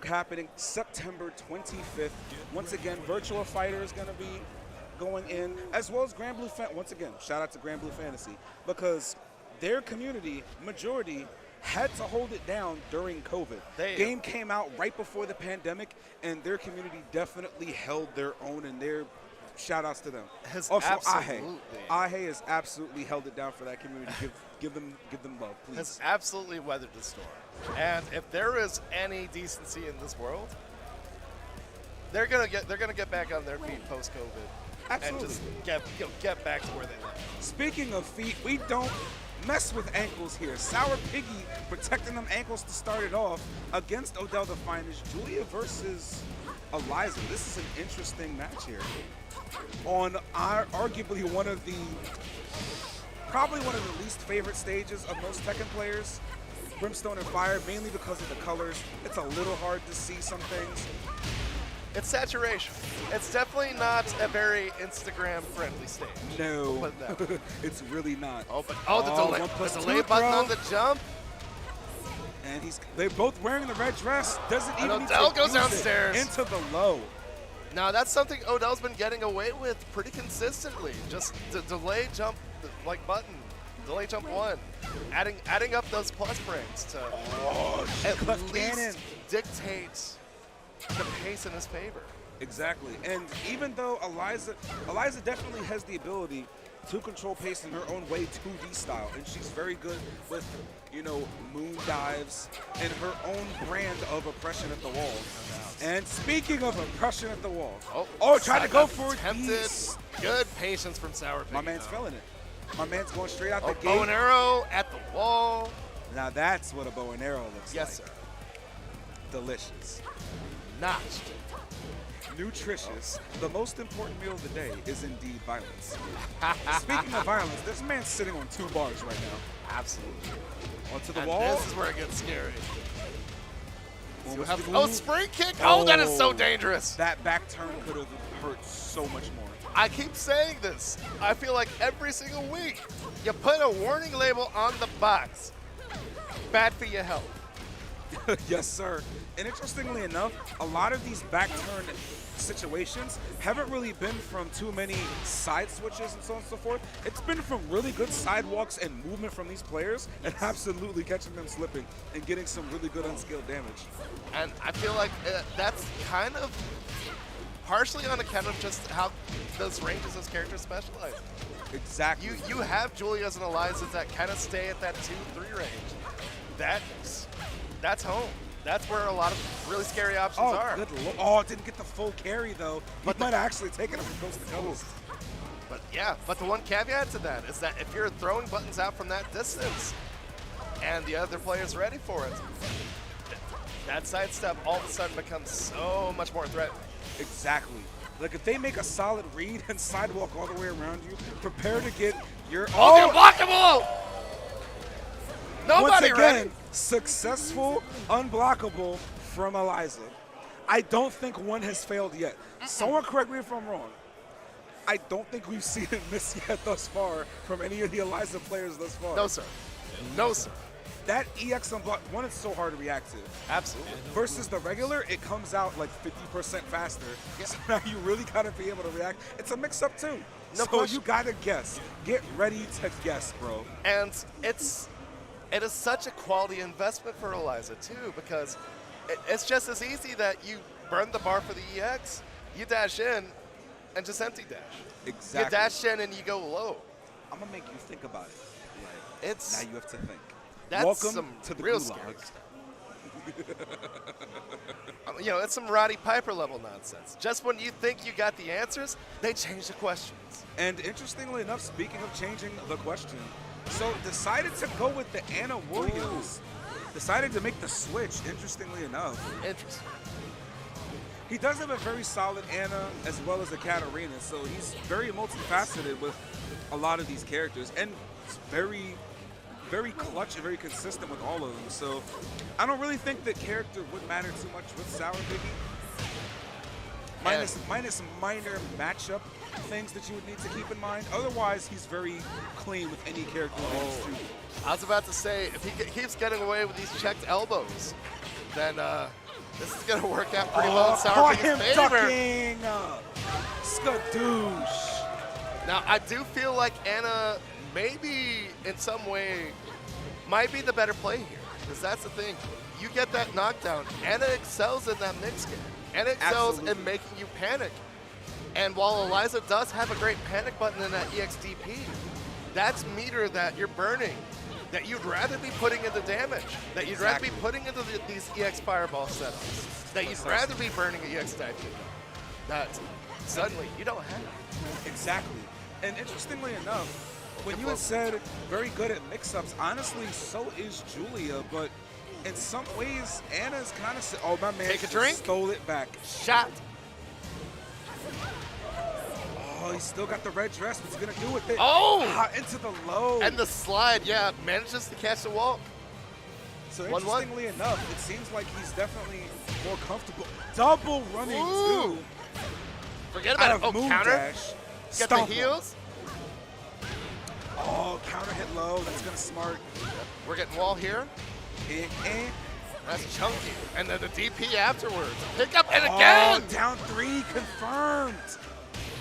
happening September 25th. Once again, Virtual Fighter is going to be going in, as well as Grand Blue once again, shout out to Grand Blue Fantasy, because their community, majority, had to hold it down during COVID. Game came out right before the pandemic, and their community definitely held their own, and their shout outs to them. Also, Ahe has absolutely held it down for that community. Give them love, please. Has absolutely weathered the storm. And if there is any decency in this world, they're gonna get back on their feet post COVID. Absolutely. And just get back to where they left. Speaking of feet, we don't mess with ankles here. SourPiggy protecting them ankles to start it off against OdellTheFinest. Julia versus Eliza. This is an interesting match here. On arguably probably one of the least favorite stages of most Tekken players, Brimstone and Fire, mainly because of the colors. It's a little hard to see some things. It's saturation. It's definitely not a very Instagram-friendly stage. No, it's really not. The delay button on the jump. And they're both wearing the red dress. Doesn't even need Odell to goes use downstairs. it into the low. Now that's something Odell's been getting away with pretty consistently. Just the delay jump, button, delay jump 1, adding up those plus frames to at least dictate the pace in his favor. Exactly, and even though Eliza definitely has the ability to control pace in her own way, 2D style, and she's very good with, moon dives and her own brand of oppression at the wall. And speaking of oppression at the wall, tried to go for it. Good patience from SourPiggy. My man's feeling it. My man's going straight out the gate. Bow and arrow at the wall. Now that's what a bow and arrow looks like. Yes, sir. Delicious. Notched. Nutritious. The most important meal of the day is indeed violence. Speaking of violence, this man's sitting on 2 bars right now. Absolutely. Onto the and wall. This is where it gets scary. Spring kick. That is so dangerous. That back turn could have hurt so much more. I keep saying this. I feel like every single week you put a warning label on the box. Bad for your health. Yes, sir. And interestingly enough, a lot of these back turn situations haven't really been from too many side switches and so on and so forth. It's been from really good sidewalks and movement from these players and absolutely catching them slipping and getting some really good unskilled damage. And I feel like that's kind of partially on account of just how those ranges those characters specialize. Exactly. You have Julias and Elizas that kind of stay at that 2-3 range. That's home. That's where a lot of really scary options are. Didn't get the full carry though. He might have actually taken him from coast to coast. But the one caveat to that is that if you're throwing buttons out from that distance and the other player's ready for it, that sidestep all of a sudden becomes so much more threatening. Exactly. Like if they make a solid read and sidewalk all the way around you, prepare to get your they're blockable! Nobody Once again, successful, unblockable from Eliza. I don't think one has failed yet. Someone correct me if I'm wrong. I don't think we've seen it miss yet thus far from any of the Eliza players thus far. No, sir. No, sir. That EX unblock, one, it's so hard to react to. Absolutely. Versus the regular, it comes out like 50% faster. Yeah. So now you really got to be able to react. It's a mix-up too. No question. You got to guess. Get ready to guess, bro. And it is such a quality investment for Eliza too, because it's just as easy that you burn the bar for the EX, you dash in, and just empty dash. Exactly. You dash in and you go low. I'm gonna make you think about it. Like, now you have to think. That's Welcome some to the real gulag. scary stuff. It's some Roddy Piper level nonsense. Just when you think you got the answers, they change the questions. And interestingly enough, speaking of changing the question, so decided to go with the Anna Williams. Decided to make the switch, interestingly enough. Interesting. He does have a very solid Anna as well as a Katarina, so he's very multifaceted with a lot of these characters, and it's very clutch and very consistent with all of them. So I don't really think that character would matter too much with SourPiggy. Minus minor matchup things that you would need to keep in mind. Otherwise, he's very clean with any character. I was about to say, if he keeps getting away with these checked elbows, then This is going to work out pretty well Oh, in caught SourPiggy's him favor. ducking. Skadoosh. Now, I do feel like Anna maybe in some way might be the better play here. Because that's the thing. You get that knockdown. Anna excels in that mix game. Anna excels in making you panic. And while Eliza does have a great panic button in that EXDP, that's meter that you're burning, that you'd rather be putting into damage, that you'd rather be putting into these EX Fireball setups, that you'd rather be burning an EX dive kick. That suddenly you don't have. Exactly. And interestingly enough, when you had said very good at mix-ups, honestly, so is Julia, but in some ways, Anna's kind of, oh, my man Take a drink. Stole it back. Shot. Oh, he's still got the red dress. What's he gonna do with it? Oh! Into the low. And the slide, yeah, manages to catch the wall. So 1-1. interestingly enough, it seems like he's definitely more comfortable. Double running Ooh. two. Forget about Out it. of Oh, moon counter. dash. Get Stomp the him. heels. Oh, counter hit low. That's gonna smart. We're getting wall here. And That's chunky. And then the DP afterwards. Pick up and oh, again. down three confirmed.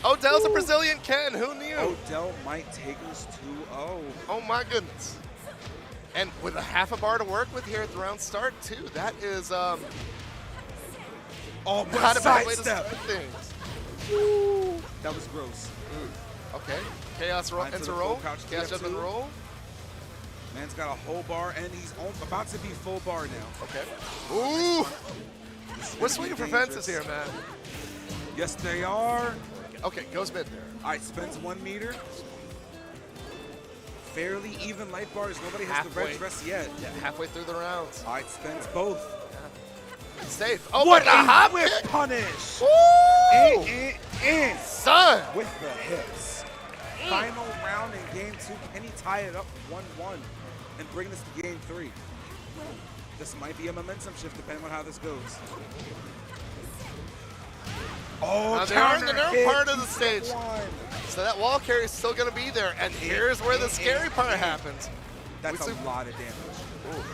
Odell's a Brazilian Ken. Who knew? Odell might take us 2-0. Oh my goodness. And with a half a bar to work with here at the round start too. That is Oh, not but a bad way to sidestep. start things. Woo. That was gross. Okay. Chaos roll Into into the roll. full couch Chaos TF2. jump and roll. Man's got a whole bar, and he's about to be full bar now. Okay. Ooh. This is We're gonna swinging be for fences dangerous. here, man. Yes, they are. Okay, goes mid there. All right, spends 1 meter. Fairly even life bars. Nobody has the Halfway. red dress yet. Yeah, halfway through the rounds. All right, spends both. Safe. Oh, What but the a hop whip kick. punish. Woo! And Son. with the hips. Final round in game 2. Can he tie it up 1-1 and bring this to game 3? This might be a momentum shift depending on how this goes. Oh, Now they are in the counter narrow hit. part of the stage. One. So that wall carry is still going to be there. And here's where the scary part happens. That's We a see- lot of damage.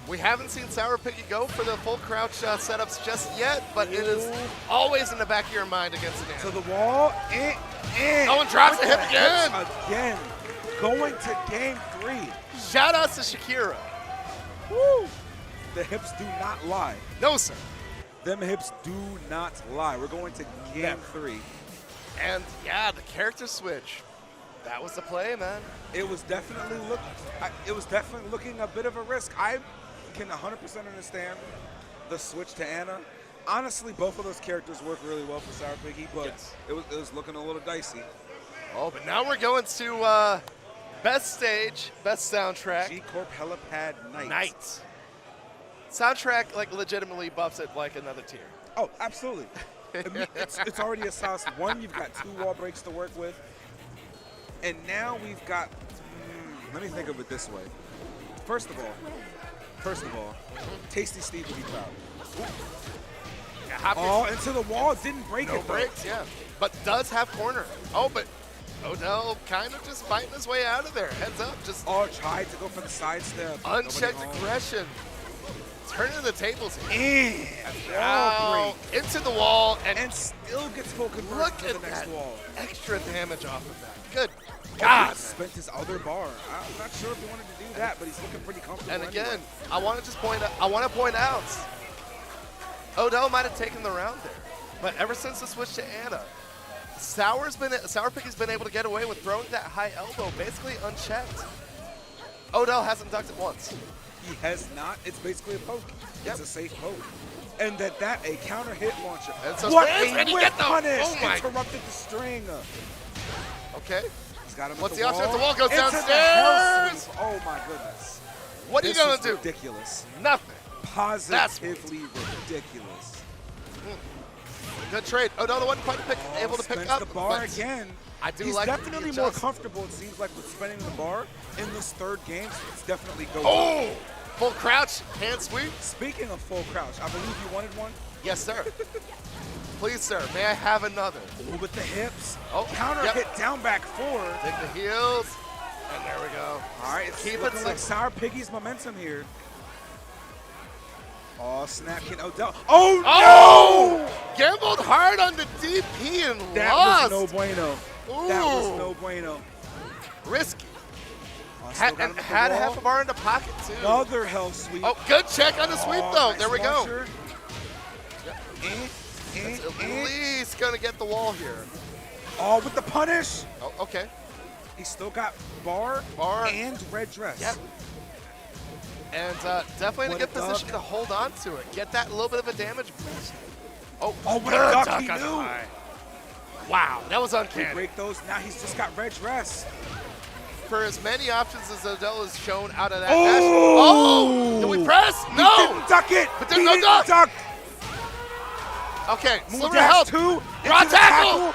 We haven't seen SourPiggy go for the full crouch setups just yet, but it is Ooh. always in the back of your mind against an To enemy. the wall. Oh, and drops With the hip again. hips again. Going to game 3. Shout out to Shakira. Woo. The hips do not lie. No, sir. Them hips do not lie. We're going to game Never. 3. And yeah, the character switch. That was the play, man. It was definitely looking a bit of a risk. I can 100% understand the switch to Anna. Honestly, both of those characters work really well for SourPiggy, but Yes. it was looking a little dicey. Oh, but now we're going to best stage, best soundtrack. G-Corp Helipad Night. Night. Soundtrack like legitimately buffs it like another tier. Oh, absolutely. I mean, it's already a sauce. One, you've got 2 wall breaks to work with. And now we've got, let me think of it this way. First of all, Tasty Steve would be proud. Yeah, hop Oh, into the wall, didn't break no it though. breaks, yeah. But does have corner. Oh, but Odell kind of just fighting his way out of there. Heads up, just Oh, tried to go for the sidestep. Nobody unchecked home. aggression. Turning the tables here. And Now wall into the wall break. and And still gets full conversion look to at the next that wall. extra damage off of that. Good God, God. spent his other bar. I'm not sure if he wanted to do that, but he's looking pretty comfortable. And again, anyway. I want to point out, Odell might have taken the round there, but ever since the switch to Anna, SourPiggy's been able to get away with throwing that high elbow basically unchecked. Odell hasn't ducked it once. He has not. It's basically a poke. Yep. It's a safe poke. And a counter hit launcher. And so What spins, a and he whip get the- punish! oh my- Interrupted the string. Okay, He's got him What's at the the option wall. if the wall goes Into the downstairs? hell sweep. Oh my goodness. what are you This gonna is do? ridiculous. Nothing. Positively ridiculous. Good trade. Odell wasn't quite able to pick Spends up the bar but again. I do He's like definitely the more adjust. comfortable, it seems like, with spending the bar in this third game. So it's definitely go. Oh, full crouch, hand sweep. Speaking of full crouch, I believe you wanted one. Yes, sir. Please, sir, may I have another? Ooh, with the hips. Oh, Counter yep. hit down back forward. Take the heels, and there we go. All right, it's Keep it looking like simple. SourPiggy's momentum here. Oh, snap. Can Odell? Oh, Oh! Gambled hard on the DP and no! That lost. was no bueno. That was Ooh. no bueno. Risky. Oh, still got him And at the had wall. half a bar in the pocket, too. Another hell sweep. Oh, good check on the sweep, Oh, though. nice There we go. launcher. That's at least going to get the wall here. Oh, with the punish. Oh, okay. He still got bar Bar. and red dress. Yep. And definitely in a What good a duck. position to hold on to it. Get that little bit of a damage boost. Oh, Oh, what a good duck, duck he on the knew. high. Wow, that was We uncanny. break those. Now he's just got red dress. For as many options as Odell has shown out of that Oh! match. Oh! Did we press? He No! didn't duck it. But He there's no didn't duck. duck. Okay, Moon sliver dash help. 2. Raw into the tackle.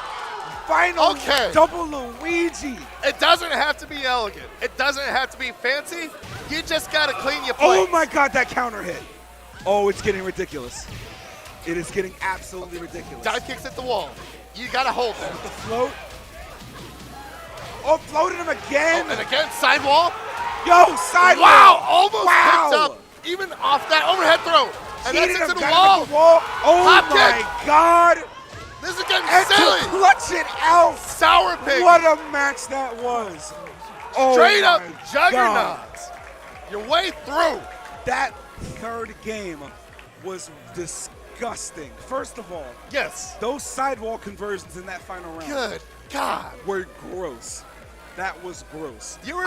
Final Okay. double Luigi. It doesn't have to be elegant. It doesn't have to be fancy. You just got to clean your Oh plate. my God, that counter hit. Oh, it's getting ridiculous. It is getting absolutely ridiculous. Dive kicks at the wall. You got to hold that. With the float. Oh, floated him again. Oh, and again, sidewall. Yo, sidewall. Wow, almost Wow. picked up even off that overhead throw. And that's Cheated into him, the got wall. him at the wall. Oh Hop my kick. God. This is getting And silly. to clutch it out. SourPiggy. What a match that was. Oh Straight up my juggernaut. God. Your way through. That third game was disgusting. First of all, Yes. those sidewall conversions in that final round Good God. were gross. That was gross. You were